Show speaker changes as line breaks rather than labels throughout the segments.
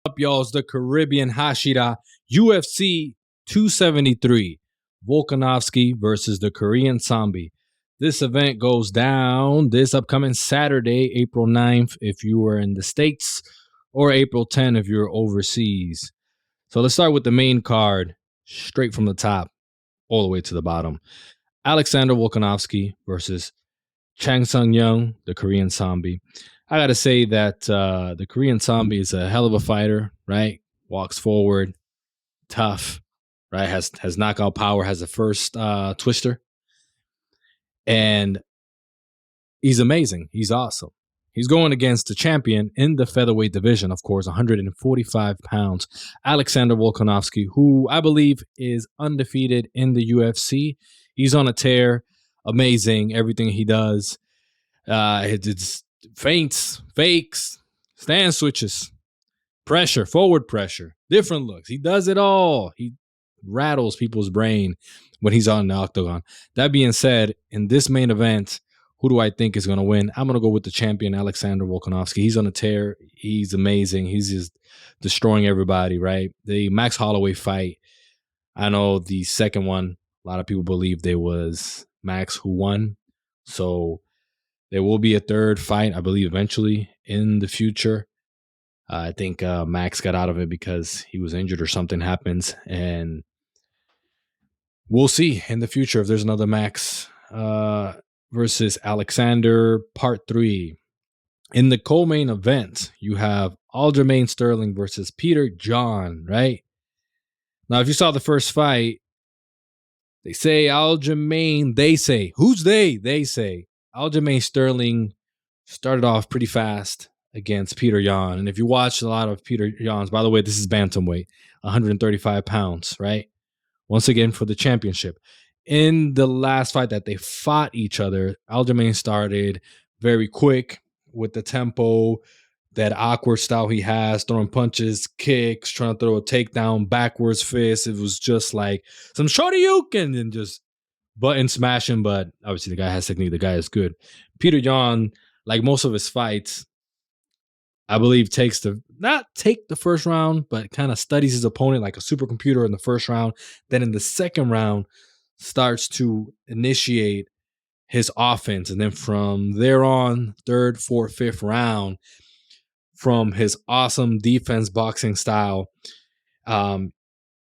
Up, y'all? It's the Thecaribbeanhashira UFC 273. Volkanovski versus the Korean Zombie. This event goes down this upcoming Saturday, April 9th, if you are in the States, or April 10th if you're overseas. So let's start with the main card, straight from the top, all the way to the bottom. Alexander Volkanovski versus Chang Sung-young, the Korean Zombie. I got to say that the Korean Zombie is a hell of a fighter, right? Walks forward, tough, right? Has knockout power, has the first twister. And he's amazing. He's awesome. He's going against the champion in the featherweight division, of course, 145 pounds, Alexander Volkanovski, who I believe is undefeated in the UFC. He's on a tear. Amazing, everything he does. It's feints, fakes, stand switches, pressure, forward pressure, different looks. He does it all. He rattles people's brain when he's on the octagon. That being said, in this main event, who do I think is going to win? I'm going to go with the champion, Alexander Volkanovski. He's on a tear. He's amazing. He's just destroying everybody, right? The Max Holloway fight, I know the second one, a lot of people believed it was Max who won. So there will be a third fight, I believe, eventually in the future. I think Max got out of it because he was injured or something happens. And we'll see in the future if there's another Max versus Alexander part 3. In the co-main event, you have Aljamain Sterling versus Peter Yan, right? Now, if you saw the first fight, they say Aljamain, they say. Who's they? They say. Aljamain Sterling started off pretty fast against Peter Yan. And if you watch a lot of Peter Yan's, by the way, this is bantamweight, 135 pounds, right? Once again for the championship. In the last fight that they fought each other, Aljamain started very quick with the tempo, that awkward style he has, throwing punches, kicks, trying to throw a takedown, backwards fist. It was just like some shoryuken and just button smashing, but obviously the guy has technique. The guy is good. Peter Yan, like most of his fights, I believe not take the first round, but kind of studies his opponent like a supercomputer in the first round. Then in the second round, starts to initiate his offense. And then from there on, third, fourth, fifth round, from his awesome defense boxing style,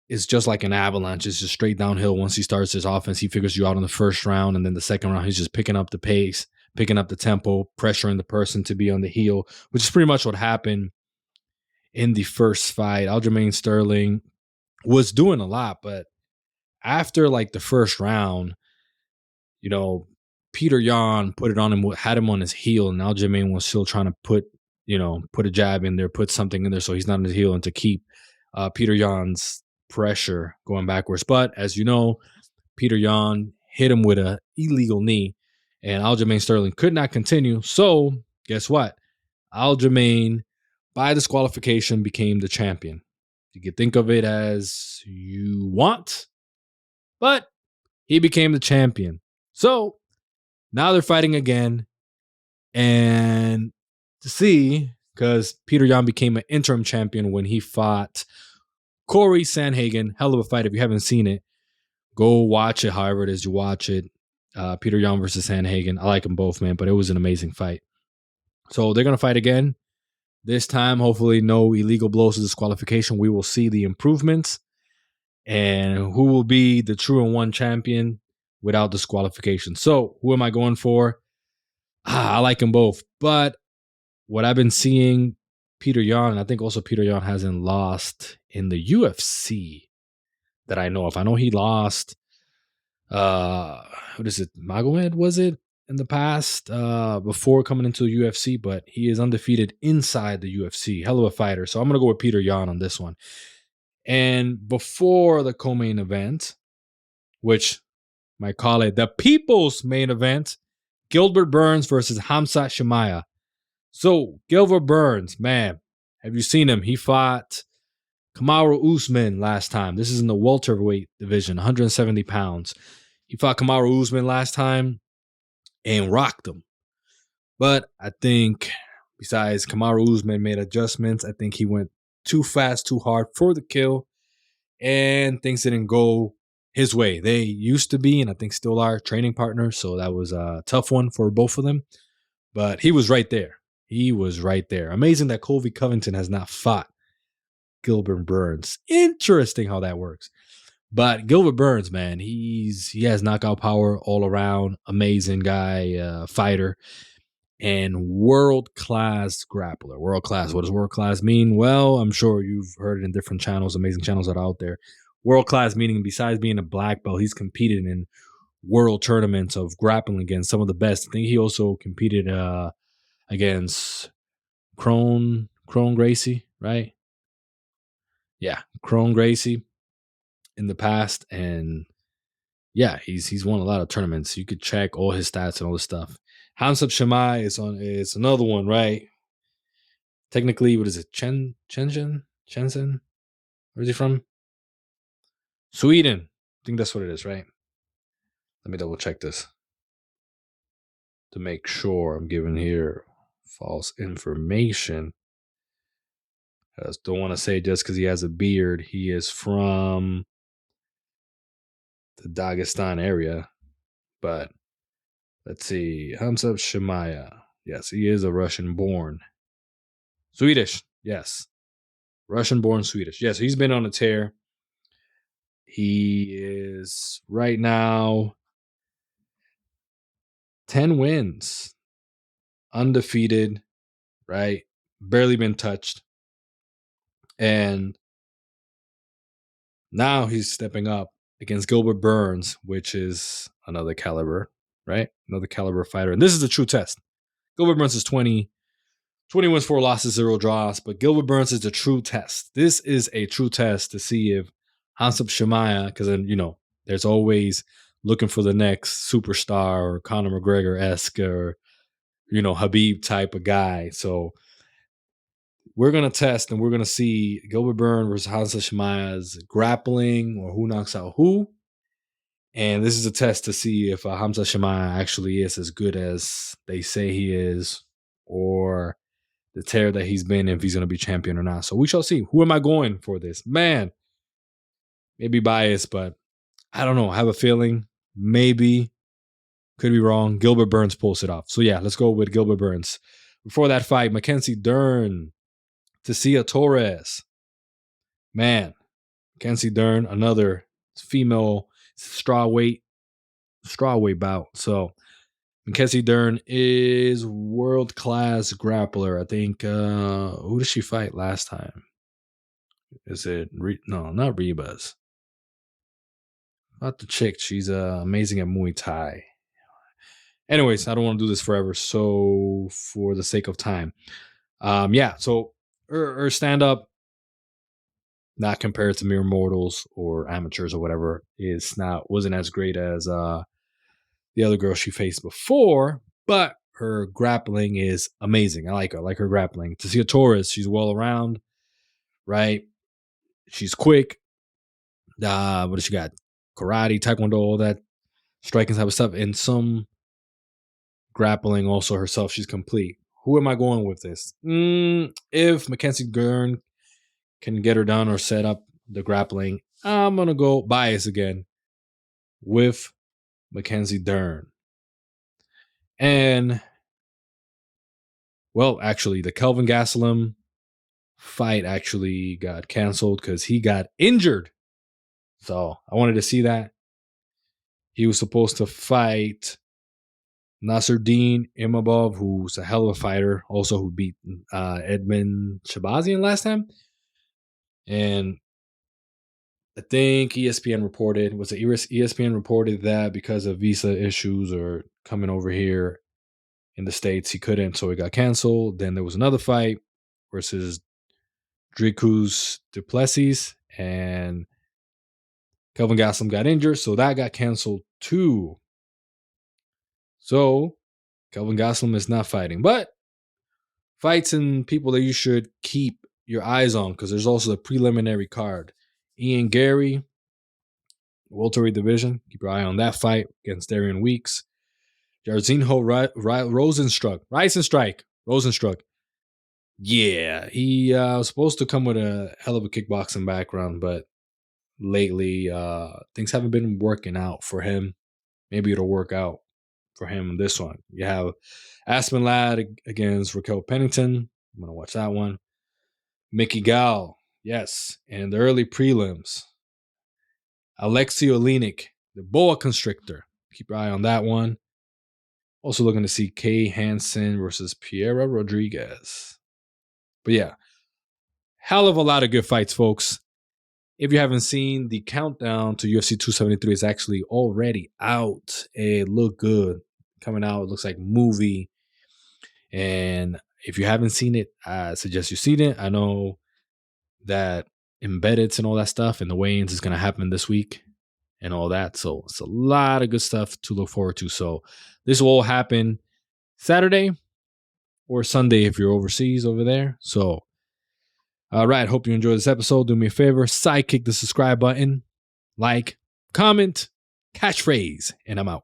it's just like an avalanche. It's just straight downhill. Once he starts his offense, he figures you out in the first round. And then the second round, he's just picking up the pace, picking up the tempo, pressuring the person to be on the heel, which is pretty much what happened in the first fight. Aljamain Sterling was doing a lot, but after like the first round, you know, Peter Yan put it on him, had him on his heel, and Aljamain was still trying to put a jab in there, put something in there so he's not on his heel and to keep Peter Yan's pressure going backwards. But as you know, Peter Yan hit him with an illegal knee, and Aljamain Sterling could not continue. So guess what? Aljamain, by disqualification, became the champion. You can think of it as you want, but he became the champion. So now they're fighting again, and to see, because Peter Yan became an interim champion when he fought Corey Sandhagen. Hell of a fight. If you haven't seen it, go watch it. However it is you watch it. Peter Yan versus Sandhagen. I like them both, man, but it was an amazing fight. So they're going to fight again. This time, hopefully no illegal blows to disqualification. We will see the improvements and who will be the true and one champion without disqualification. So who am I going for? I like them both, but what I've been seeing, Peter Yan, and I think also Peter Yan hasn't lost in the UFC that I know of. I know he lost, what is it, Magomed, was it, in the past, before coming into the UFC, but he is undefeated inside the UFC. Hell of a fighter. So I'm going to go with Peter Yan on this one. And before the co-main event, which might call it the people's main event, Gilbert Burns versus Khamzat Chimaev. So Gilbert Burns, man, have you seen him? He fought Kamaru Usman last time. This is in the welterweight division, 170 pounds. He fought Kamaru Usman last time and rocked him. But I think besides Kamaru Usman made adjustments, I think he went too fast, too hard for the kill, and things didn't go his way. They used to be, and I think still are, training partners, so that was a tough one for both of them. But he was right there. He was right there. Amazing that Colby Covington has not fought Gilbert Burns. Interesting how that works. But Gilbert Burns, man, he has knockout power all around. Amazing guy, fighter, and world-class grappler. World-class. What does world-class mean? Well, I'm sure you've heard it in different channels, amazing channels that are out there. World-class meaning besides being a black belt, he's competed in world tournaments of grappling against some of the best. I think he also competed against Crone Gracie, right? Yeah, Crone Gracie in the past, and yeah, he's won a lot of tournaments. You could check all his stats and all this stuff. Hamzat Shemai is another one, right? Technically, what is it? Shenzhen? Where's he from? Sweden. I think that's what it is, right? Let me double check this to make sure I'm giving here false information. I just don't want to say just because he has a beard, he is from the Dagestan area. But let's see. Hamzat Shemaya. Yes, he is a Russian born. Swedish. Yes. Russian born Swedish. Yes, he's been on a tear. He is right now 10 wins. Undefeated, right? Barely been touched. And now he's stepping up against Gilbert Burns, which is another caliber, right? Another caliber fighter. And this is a true test. Gilbert Burns is 20 wins, 4 losses, 0 draws. But Gilbert Burns is a true test. This is a true test to see if Hamzat Shemaya, because then, there's always looking for the next superstar or Conor McGregor-esque or, Habib type of guy. So we're going to test and we're going to see Gilbert Burns versus Hamzat Shemaya's grappling or who knocks out who. And this is a test to see if Hamzat Shemaya actually is as good as they say he is, or the tear that he's been, if he's going to be champion or not. So we shall see. Who am I going for this? Man, maybe biased, but I don't know. I have a feeling maybe, could be wrong, Gilbert Burns pulls it off. So yeah, let's go with Gilbert Burns. Before that fight, Mackenzie Dern, Tecia Torres. Man, Mackenzie Dern, another female strawweight bout. So Mackenzie Dern is world-class grappler. I think, who did she fight last time? Is it, no, not Rebus. Not the chick. She's amazing at Muay Thai. Anyways, I don't want to do this forever. So for the sake of time, so her stand-up, not compared to mere mortals or amateurs or whatever, wasn't as great as the other girl she faced before, but her grappling is amazing. I like her. I like her grappling. Tecia Torres, she's well around, right? She's quick. What does she got? Karate, taekwondo, all that striking type of stuff, and some grappling also herself. She's complete. Who am I going with this? If Mackenzie Dern can get her done or set up the grappling, I'm going to go bias again with Mackenzie Dern. And, well, actually, the Kelvin Gastelum fight actually got canceled because he got injured. So I wanted to see that. He was supposed to fight Nasruddin Imavov, who's a hell of a fighter, also who beat Edmund Shabazian last time. And I think ESPN reported that because of visa issues or coming over here in the States, he couldn't, so it got canceled. Then there was another fight versus Dricus Duplessis, and Kelvin Gastelum got injured, so that got canceled too. So Kelvin Gastelum is not fighting, but fights and people that you should keep your eyes on, because there's also the preliminary card. Ian Gary, welterweight division. Keep your eye on that fight against Darian Weeks. Jairzinho Rosenstruck Yeah, he was supposed to come with a hell of a kickboxing background, but lately things haven't been working out for him. Maybe it'll work out for him in this one. You have Aspen Ladd against Raquel Pennington. I'm going to watch that one. Mickey Gall, yes. And in the early prelims, Alexei Olenek, the boa constrictor. Keep your eye on that one. Also looking to see Kay Hansen versus Piera Rodriguez. But yeah, hell of a lot of good fights, folks. If you haven't seen, the countdown to UFC 273 is actually already out. It looked good coming out. It looks like a movie. And if you haven't seen it, I suggest you see it. I know that embeddeds and all that stuff and the weigh-ins is going to happen this week and all that. So it's a lot of good stuff to look forward to. So this will all happen Saturday or Sunday if you're overseas over there. So, all right. Hope you enjoyed this episode. Do me a favor, sidekick the subscribe button, like, comment, catchphrase, and I'm out.